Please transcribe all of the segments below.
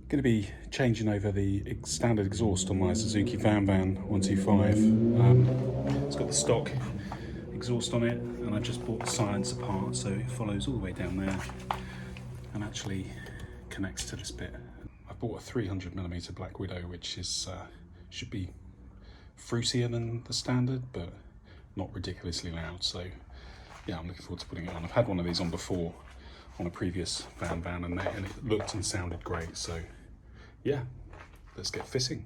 Going to be changing over the standard exhaust on my Suzuki VanVan R125. It's got the stock exhaust on it, and I just bought the silence apart, so it follows all the way down there and actually connects to this bit. I bought a 300mm Black Widow, which is should be fruitier than the standard, but not ridiculously loud. So yeah, I'm looking forward to putting it on. I've had one of these on before on a previous VanVan, and it looked and sounded great. So yeah, let's get fitting.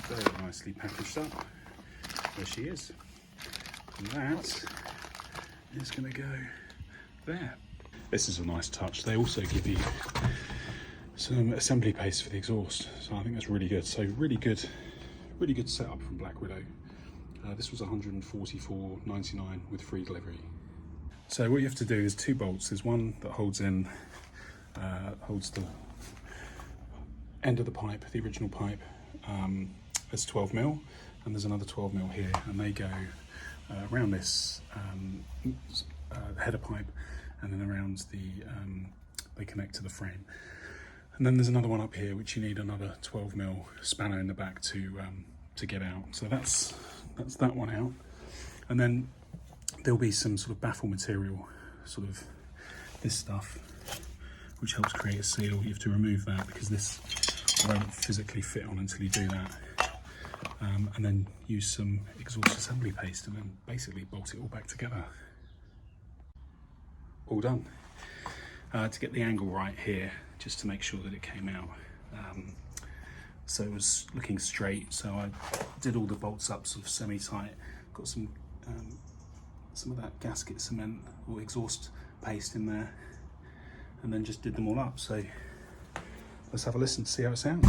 Very nicely packaged up. There she is. And that is going to go there. This is a nice touch. They also give you some assembly paste for the exhaust, so I think that's really good. So really good setup from Black Widow. This was $144.99 with free delivery. So what you have to do is two bolts. There's one that holds the end of the pipe, the original pipe. There's 12mm, and there's another 12mm here, and they go around this header pipe, and then around they connect to the frame. And then there's another one up here which you need another 12mm spanner in the back to get out. So that's that one out. And then there'll be some sort of baffle material, sort of this stuff, which helps create a seal. You have to remove that because this won't physically fit on until you do that. And then use some exhaust assembly paste and then basically bolt it all back together. All done. To get the angle right here, just to make sure that it came out. So it was looking straight, so I did all the bolts up sort of semi-tight, got some of that gasket cement or exhaust paste in there, and then just did them all up. So let's have a listen to see how it sounds.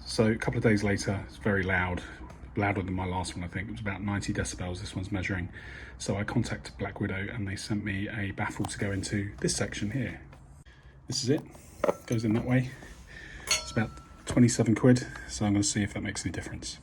So a couple of days later, it's very loud, louder than my last one. I think it was about 90 decibels this one's measuring. So I contacted Black Widow and they sent me a baffle to go into this section here. This is it, goes in that way. It's about 27 quid, so I'm going to see if that makes any difference.